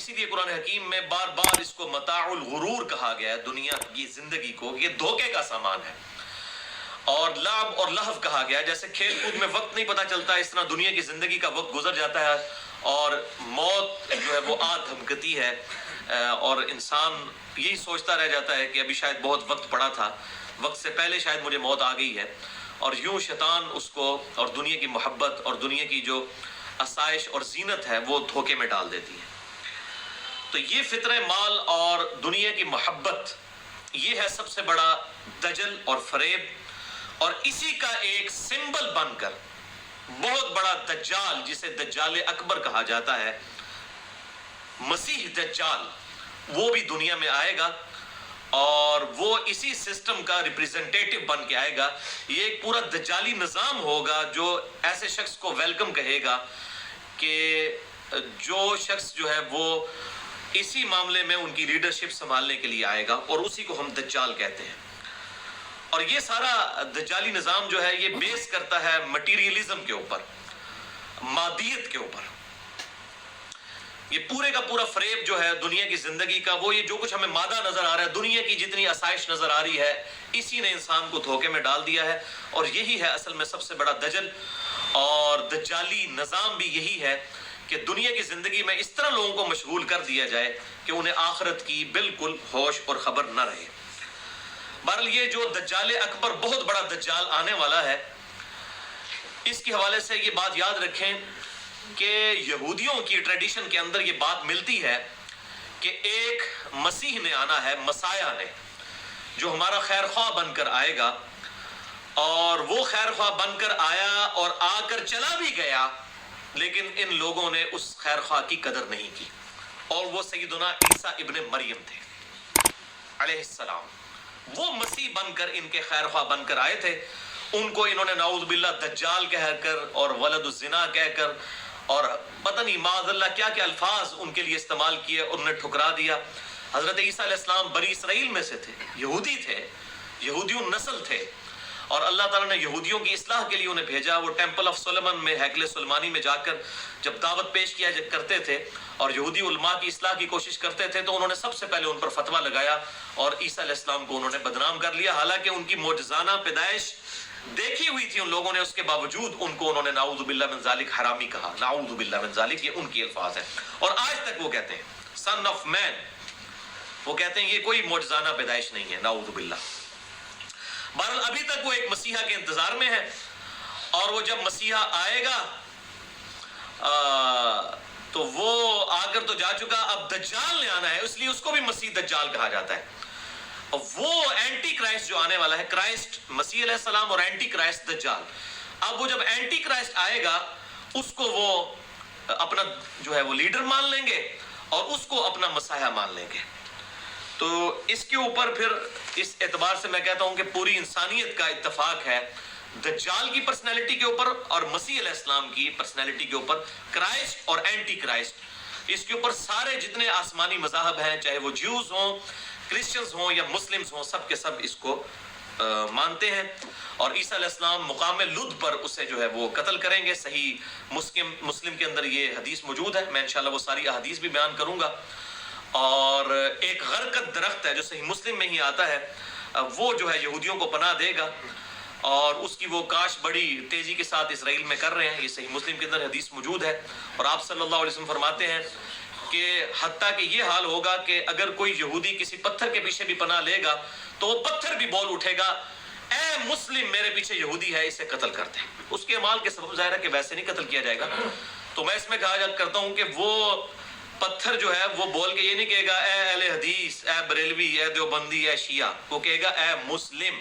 اسی لیے قرآن حکیم میں بار بار اس کو متاع الغرور کہا گیا ہے، دنیا کی زندگی کو یہ دھوکے کا سامان ہے، اور لعب اور لہو کہا گیا ہے، جیسے کھیل کود میں وقت نہیں پتہ چلتا اس طرح دنیا کی زندگی کا وقت گزر جاتا ہے اور موت جو ہے وہ آ دھمکتی ہے، اور انسان یہی سوچتا رہ جاتا ہے کہ ابھی شاید بہت وقت پڑا تھا، وقت سے پہلے شاید مجھے موت آ گئی ہے، اور یوں شیطان اس کو اور دنیا کی محبت اور دنیا کی جو آسائش اور زینت ہے وہ دھوکے میں ڈال دیتی ہے۔ تو یہ فطرہ مال اور دنیا کی محبت یہ ہے سب سے بڑا دجل اور فریب، اور اسی کا ایک سمبل بن کر بہت بڑا دجال جسے دجال اکبر کہا جاتا ہے، مسیح دجال، وہ بھی دنیا میں آئے گا اور وہ اسی سسٹم کا ریپریزنٹیٹو بن کے آئے گا۔ یہ ایک پورا دجالی نظام ہوگا جو ایسے شخص کو ویلکم کہے گا کہ جو شخص جو ہے وہ اسی معاملے میں ان کی لیڈرشپ سنبھالنے کے لیے آئے گا، اور اسی کو ہم دجال کہتے ہیں۔ اور یہ سارا دجالی نظام جو ہے یہ بیس کرتا ہے مٹیریلزم کے اوپر، مادیت کے اوپر۔ یہ پورے کا پورا فریب جو ہے دنیا کی زندگی کا، وہ یہ جو کچھ ہمیں مادہ نظر آ رہا ہے، دنیا کی جتنی آسائش نظر آ رہی ہے، اسی نے انسان کو دھوکے میں ڈال دیا ہے، اور یہی ہے اصل میں سب سے بڑا دجل اور دجالی نظام بھی یہی ہے کہ دنیا کی زندگی میں اس طرح لوگوں کو مشغول کر دیا جائے کہ انہیں آخرت کی بالکل ہوش اور خبر نہ رہے۔ بہرحال یہ جو دجال اکبر بہت بڑا دجال آنے والا ہے، اس کے حوالے سے یہ بات یاد رکھیں کہ یہودیوں کی ٹریڈیشن کے اندر یہ بات ملتی ہے کہ ایک مسیح نے آنا ہے، مسایہ نے، جو ہمارا خیر خواہ بن کر آئے گا، اور وہ خیر خواہ بن کر آیا اور آ کر چلا بھی گیا، لیکن ان لوگوں نے اس خیر خواہ کی قدر نہیں کی، اور وہ سیدنا عیسیٰ ابن مریم تھے علیہ السلام۔ وہ مسیح بن کر ان کے خیر خواہ بن کر آئے تھے، ان کو انہوں نے نعوذ باللہ دجال کہہ کر اور ولد الزنا کہہ کر اور پتہ نہیں معاذ اللہ کیا کیا الفاظ ان کے لیے استعمال کیے، اور انہیں ٹھکرا دیا۔ حضرت عیسیٰ علیہ السلام بنی اسرائیل میں سے تھے، یہودی تھے، یہودیوں نسل تھے، اور اللہ تعالیٰ نے یہودیوں کی اصلاح کے لیے انہیں بھیجا۔ وہ ٹیمپل آف سولمن میں، ہیکل سلمانی میں جا کر جب دعوت پیش کیا کرتے تھے اور یہودی علماء کی اصلاح کی کوشش کرتے تھے، تو انہوں نے سب سے پہلے ان پر فتویٰ لگایا اور عیسیٰ علیہ السلام کو انہوں نے بدنام کر لیا، حالانکہ ان کی معجزانہ پیدائش دیکھی ہوئی تھی ان لوگوں نے، اس کے باوجود ان کو انہوں نے نعوذ باللہ من ذالک حرامی کہا، نعوذ باللہ من ذالک، یہ ان کی الفاظ ہیں، اور آج تک وہ کہتے ہیں سن آف مین، وہ کہتے ہیں یہ کوئی معجزانہ پیدائش نہیں ہے، نعوذ باللہ۔ بہرحال ابھی تک وہ ایک مسیحا کے انتظار میں ہے، اور وہ جب مسیحا آئے گا تو وہ آ کر تو جا چکا، اب دجال نے آنا ہے، اس لیے اس کو بھی مسیح دجال کہا جاتا ہے۔ اور وہ اینٹی کرائسٹ جو آنے والا ہے، کرائسٹ مسیح علیہ السلام اور اینٹی کرائسٹ دجال، اب وہ جب اینٹی کرائسٹ آئے گا اس کو وہ اپنا جو ہے وہ لیڈر مان لیں گے اور اس کو اپنا مسیحا مان لیں گے۔ تو اس کے اوپر پھر اس اعتبار سے میں کہتا ہوں کہ پوری انسانیت کا اتفاق ہے دجال کی پرسنالٹی کے اوپر اور مسیح علیہ السلام کی پرسنالٹی کے اوپر، کرائسٹ اور اینٹی کرائسٹ، اس کے اوپر سارے جتنے آسمانی مذاہب ہیں، چاہے وہ جیوز ہوں، کرسچنز ہوں یا مسلمز ہوں، سب کے سب اس کو مانتے ہیں، اور عیسیٰ علیہ السلام مقام لد پر اسے جو ہے وہ قتل کریں گے۔ صحیح مسلم کے اندر یہ حدیث موجود ہے، میں انشاءاللہ وہ ساری احادیث بھی بیان کروں گا۔ اور ایک غرقد درخت ہے جو صحیح مسلم میں ہی آتا ہے، وہ جو ہے یہودیوں کو پناہ دے گا، اور اس کی وہ کاش بڑی تیزی کے ساتھ اسرائیل میں کر رہے ہیں، یہ صحیح مسلم کے اندر حدیث موجود ہے۔ اور آپ صلی اللہ علیہ وسلم فرماتے ہیں کہ حتیٰ کہ یہ حال ہوگا کہ اگر کوئی یہودی کسی پتھر کے پیچھے بھی پناہ لے گا تو وہ پتھر بھی بول اٹھے گا، اے مسلم میرے پیچھے یہودی ہے، اسے قتل کرتے ہیں۔ اس کے اعمال کے سبب ظاہر ہے کہ ویسے نہیں قتل کیا جائے گا، تو میں اس میں کہا کرتا ہوں کہ وہ پتھر جو ہے وہ بول کے یہ نہیں کہے گا اے اہل حدیث، اے بریلوی، اے دیوبندی، اے شیعہ، وہ کہے گا اے مسلم۔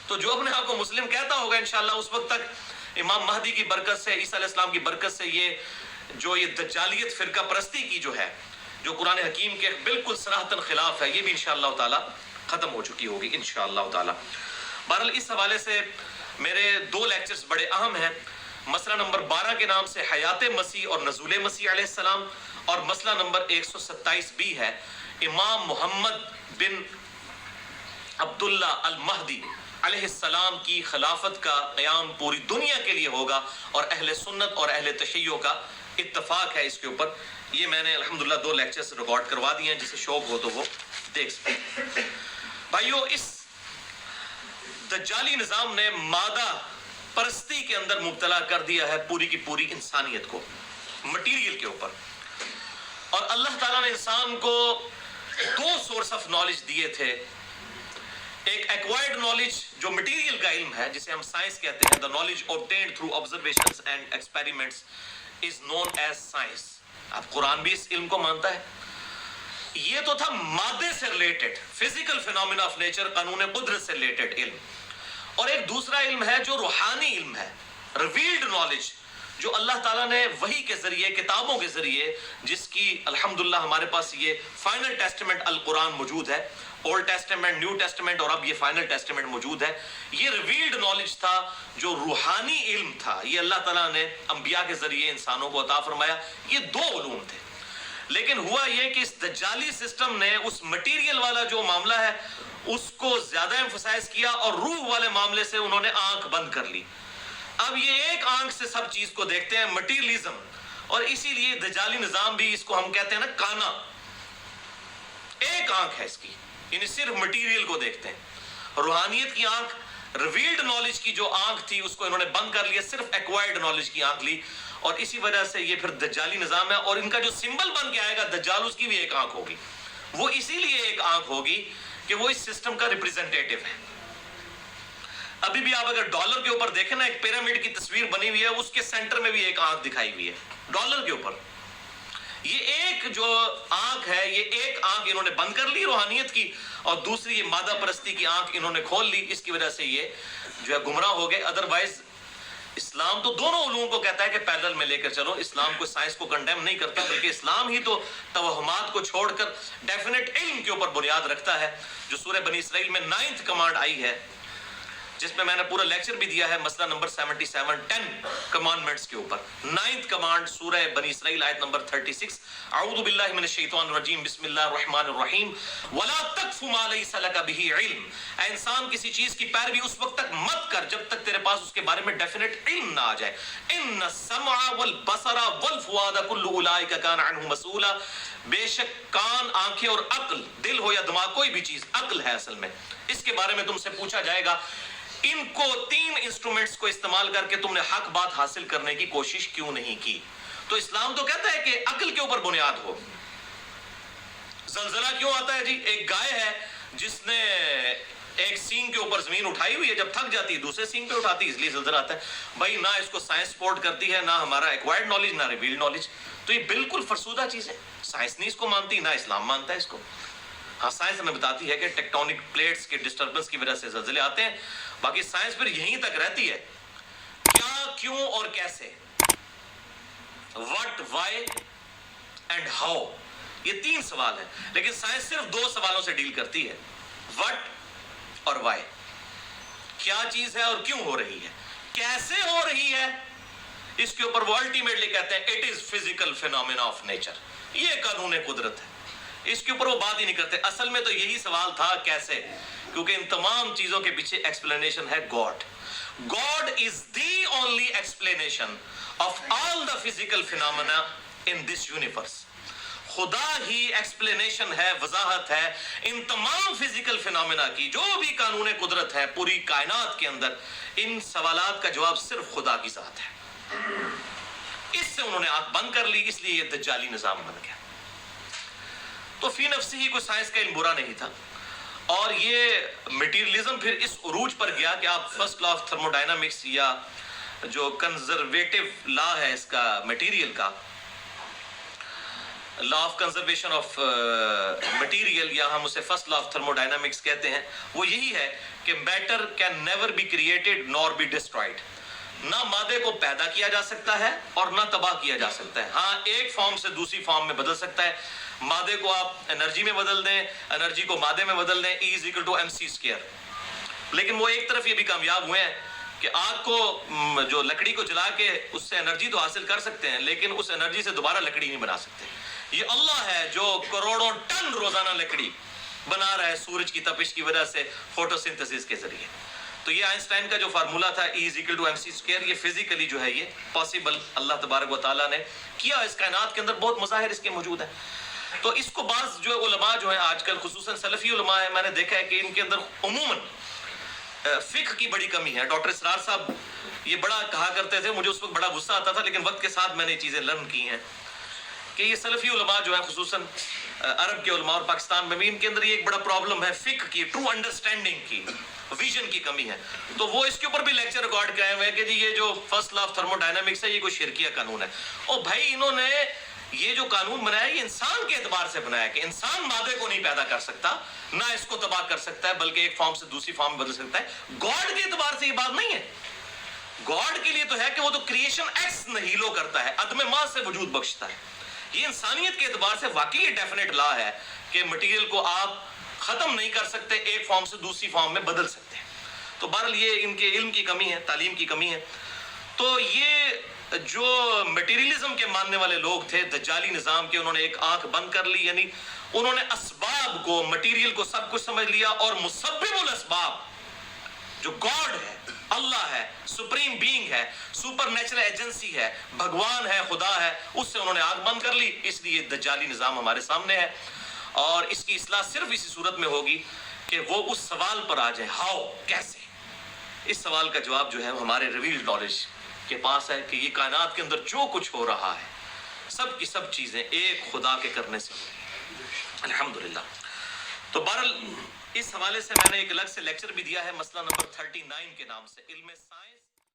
تو جو اپنے آپ کو مسلم کہتا ہوگا انشاءاللہ اس وقت تک امام مہدی کی برکت سے، عیسیٰ علیہ السلام کی برکت سے، یہ جو یہ دجالیت فرقہ پرستی کی جو ہے، جو قرآن حکیم کے بالکل صراحتاً خلاف ہے، یہ بھی انشاءاللہ تعالی ختم ہو چکی ہوگی انشاءاللہ تعالی۔ بہرحال اس حوالے سے میرے 2 لیکچرز بڑے اہم ہیں، مسئلہ نمبر 12 کے نام سے حیات مسیح اور نزول مسیح علیہ السلام، اور مسئلہ نمبر 127 بھی ہے امام محمد بن عبداللہ المہدی علیہ السلام کی خلافت کا قیام پوری دنیا کے لیے ہوگا، اور اہل سنت اور اہل تشیع کا اتفاق ہے اس کے اوپر یہ میں نے الحمدللہ 2 لیکچرز ریکارڈ کروا دیے ہیں، جسے شوق ہو تو وہ دیکھ سکتے۔ بھائیو، اس دجالی نظام نے مادہ پرستی کے اندر مبتلا کر دیا ہے پوری کی پوری انسانیت کو، مٹیریل کے اوپر۔ اور اللہ تعالیٰ نے انسان کو 2 سورس آف نالج دیے تھے۔ ایک ایکوائرڈ نالج جو مٹیریل کا علم ہے، جسے ہم سائنس کہتے ہیں، the knowledge obtained through observations and experiments is known as science۔ اب قرآن بھی اس علم کو مانتا ہے۔ یہ تو تھا مادے سے related, physical phenomena of nature, قانون قدرت سے ریلیٹڈ علم۔ اور ایک دوسرا علم ہے جو روحانی علم ہے، ریویلڈ نالج، جو اللہ تعالیٰ نے وحی کے ذریعے، کتابوں کے ذریعے، جس کی الحمدللہ ہمارے پاس یہ فائنل ٹیسٹمنٹ القرآن موجود ہے، اولڈ ٹیسٹمنٹ، نیو ٹیسٹمنٹ، اور اب یہ فائنل ٹیسٹمنٹ موجود ہے۔ یہ ریویلڈ نالج تھا، جو روحانی علم تھا، یہ اللہ تعالیٰ نے انبیاء کے ذریعے انسانوں کو عطا فرمایا۔ یہ 2 علوم تھے۔ لیکن ہوا یہ کہ اس دجالی سسٹم نے اس مٹیریل والا جو معاملہ ہے اس کو زیادہ ایمفسائز کیا، اور روح والے معاملے سے انہوں نے آنکھ بند کر لی۔ اب یہ ایک آنکھ سے سب چیز کو دیکھتے ہیں، مٹیریلزم، اور اسی لیے دجالی نظام بھی، اس کو ہم کہتے ہیں نا کانا، ایک آنکھ ہے اس کی، یعنی صرف مٹیریل کو دیکھتے ہیں۔ روحانیت کی آنکھ، ریویلڈ نالج کی جو آنکھ تھی، اس کو انہوں نے بند کر لیا، صرف ایکوائرڈ نالج کی آنکھ لی، اور اسی وجہ سے یہ پھر دجالی نظام ہے۔ اور ان کا جو سمبل بن کے آئے گا دجال، اس کی بھی ایک آنکھ ہوگی۔ وہ اسی لیے ایک آنکھ ہوگی کہ وہ اس سسٹم کا ریپریزنٹیٹیو ہے۔ ابھی بھی آپ اگر ڈالر کے اوپر دیکھیں نا، ایک پیرامڈ کی تصویر بنی ہوئی ہے، اس کے سینٹر میں بھی ایک آنکھ دکھائی ہوئی ہے ڈالر کے اوپر۔ یہ ایک جو آنکھ ہے، یہ ایک آنکھ انہوں نے بند کر لی روحانیت کی، اور دوسری یہ مادہ پرستی کی آنکھ انہوں نے کھول لی۔ اس کی وجہ سے یہ جو ہے گمراہ ہو گئے۔ ادروائز اسلام تو دونوں علوم کو کہتا ہے کہ پیرل میں لے کر چلو۔ اسلام کو سائنس کو کنڈیم نہیں کرتا، بلکہ اسلام ہی تو توہمات کو چھوڑ کر ڈیفینٹ علم کے اوپر بنیاد رکھتا ہے، جو سورہ بنی اسرائیل میں 9th کمانڈ آئی ہے، جس میں نے پورا لیکچر بھی دیا ہے، مسئلہ نمبر 77، 10 کمانڈمنٹس کے اوپر۔ 9th کمانڈ سورہ بنی اسرائیل، آیت نمبر 36، اعوذ باللہ من الشیطان الرجیم، بسم اللہ الرحمن الرحیم، وَلَا تَقْفُ مَا لَيْسَ لَكَ بِهِ عِلْم۔ اے انسان، کسی چیز کی پیروی اس وقت تک مت کر جب تک تیرے پاس اس کے بارے میں ڈیفینٹ علم نہ آ جائے۔ إِنَّ السَّمْعَ وَالْبَصَرَ وَالْفُؤَادَ كُلُّ أُولَٰئِكَ كَانَ عَنْهُ مَسْئُولًا۔ بے شک کان، آنکھیں اور عقل، دل ہو یا دماغ، کوئی بھی چیز عقل ہے اصل میں، اس کے بارے میں تم سے پوچھا جائے گا۔ ان کو 3 انسٹرومنٹس کو استعمال کر کے تم نے حق بات حاصل کرنے کی کوشش کیوں نہیں کی؟ تو اسلام تو کہتا ہے کہ عقل کے اوپر بنیاد ہو۔ زلزلہ کیوں آتا ہے جی؟ ایک گائے ہے جس نے ایک سینگ کے اوپر زمین اٹھائی ہوئی ہے، جب تھک جاتی ہے دوسرے سینگ پہ اٹھاتی ہے، اس لیے زلزلہ آتا ہے۔ بھائی نہ اس کو سائنس سپورٹ کرتی ہے، نہ ہمارا ایکوائرڈ نالج، نہ ریویلڈ نالج، تو یہ بالکل فرسودہ چیز ہے۔ سائنس نہیں اس کو مانتی، نہ اسلام مانتا ہے اس کو۔ ہاں، سائنس ہمیں بتاتی ہے کہ ٹیکٹونک پلیٹس کے ڈسٹربنس کی وجہ سے زلزلے آتے ہیں، باقی سائنس پھر یہیں تک رہتی ہے، کیا، کیوں اور کیسے، what, why and how، یہ 3 سوال ہیں، لیکن سائنس صرف 2 سوالوں سے ڈیل کرتی ہے، what اور why، کیا چیز ہے اور کیوں ہو رہی ہے، کیسے ہو رہی ہے، اس کے اوپر وہ الٹیمیٹلی کہتے ہیں it is physical phenomena of nature، یہ قانون قدرت ہے، اس کے اوپر وہ بات ہی نہیں کرتے۔ اصل میں تو یہی سوال تھا، کیسے، کیونکہ ان تمام چیزوں کے پیچھے ایکسپلینیشن ہے God. God is the only explanation of all the physical phenomena in this universe۔ خدا ہی ایکسپلینیشن ہے، وضاحت ہے ان تمام فزیکل فینومینا کی، جو بھی قانون قدرت ہے پوری کائنات کے اندر، ان سوالات کا جواب صرف خدا کی ذات ہے۔ اس سے انہوں نے آنکھ بند کر لی، اس لیے یہ دجالی نظام بن گیا۔ تو فی نفسی ہی کوئی سائنس کا علم برا نہیں تھا، اور یہ میٹیریلزم پھر اس عروج پر گیا کہ آپ first law of thermodynamics, یا جو کنزرویٹو لا ہے اس کا میٹیریل کا، law of conservation of material, یا ہم اسے first law of thermodynamics کہتے ہیں، وہ یہی ہے کہ matter can never be created nor be destroyed. نہ مادے کو پیدا کیا جا سکتا ہے اور نہ تباہ کیا جا سکتا ہے۔ ہاں، ایک فارم سے دوسری فارم میں بدل سکتا ہے۔ مادے کو آپ انرجی میں بدل دیں، انرجی کو مادے میں بدل دیں، E = mc²۔ لیکن وہ ایک طرف یہ بھی کامیاب ہوئے ہیں کہ آگ کو، جو لکڑی کو جلا کے اس سے انرجی تو حاصل کر سکتے ہیں، لیکن اس انرجی سے دوبارہ لکڑی نہیں بنا سکتے۔ یہ اللہ ہے جو کروڑوں ٹن روزانہ لکڑی بنا رہا ہے سورج کی تپش کی وجہ سے، فوٹو سنتھسس کے ذریعے۔ تو یہ آئنسٹائن کا جو فارمولا تھا E=mc²، یہ فزیکلی جو ہے یہ پاسبل اللہ تبارک و تعالیٰ نے کیا اس کائنات کے اندر، بہت مظاہر اس کے موجود ہیں. تو اس کو بعض جو علماء جو ہیں آج کل خصوصاً سلفی علماء ہیں، میں نے دیکھا ہے کہ ان کے اندر عموماً فقہ کی بڑی کمی ہے. ڈاکٹر اسرار صاحب یہ بڑا کہا کرتے تھے، مجھے اس وقت بڑا غصہ آتا تھا، لیکن وقت کے ساتھ میں نے یہ چیزیں لرن کی ہیں کہ یہ سلفی علماء جو ہیں خصوصاً عرب کے علماء اور پاکستان میں بھی، ان کے اندر یہ ایک بڑا پرابلم ہے فقہ کی، ٹرو انڈرسٹینڈنگ کی، ویژن کی کمی ہے. تو وہ اس کے اوپر بھی لیکچر ریکارڈ کیے ہوئے ہیں کہ جی یہ جو first law of thermo dynamics ہے یہ کوئی شرکیہ قانون ہے. اور بھائی انہوں نے یہ جو قانون بنایا یہ انسان کے اعتبار سے بنایا کہ انسان مادے کو نہیں پیدا کر سکتا، نہ اس کو تباہ کر سکتا ہے، بلکہ ایک فارم سے دوسری فارم میں بدل سکتا ہے. گاڈ کے اعتبار سے یہ بات نہیں ہے. گاڈ کے لیے تو ہے کہ وہ تو کریشن ایکس نہیلو کرتا ہے، عدم ماں سے وجود بخشتا ہے. یہ انسانیت کے اعتبار سے واقعی ڈیفینیٹ لا ہے کہ مٹیریل کو آپ ختم نہیں کر سکتے، ایک فارم سے دوسری فارم میں بدل سکتے ہیں. تو بہرحال یہ ان کے علم کی کمی ہے، تعلیم کی کمی ہے. تو یہ جو مٹیریلزم کے ماننے والے لوگ تھے دجالی نظام کے، انہوں نے ایک آنکھ بند کر لی، یعنی انہوں نے اسباب کو، مٹیریل کو سب کچھ سمجھ لیا، اور مسبب الاسباب جو گاڈ ہے، اللہ ہے، سپریم بینگ ہے، سپر نیچرل ایجنسی ہے، بھگوان ہے، خدا ہے، اس سے انہوں نے آنکھ بند کر لی. اس لیے دجالی نظام ہمارے سامنے ہے، اور اس کی اصلاح صرف اسی صورت میں ہوگی کہ وہ اس سوال پر آ جائے، ہاؤ، کیسے. اس سوال کا جواب جو ہے ہمارے ریویلڈ نالج کے پاس ہے کہ یہ کائنات کے اندر جو کچھ ہو رہا ہے سب کی سب چیزیں ایک خدا کے کرنے سے ہو، الحمدللہ. تو بہرحال اس حوالے سے میں نے ایک الگ سے لیکچر بھی دیا ہے، مسئلہ نمبر 39 کے نام سے، علم سائنس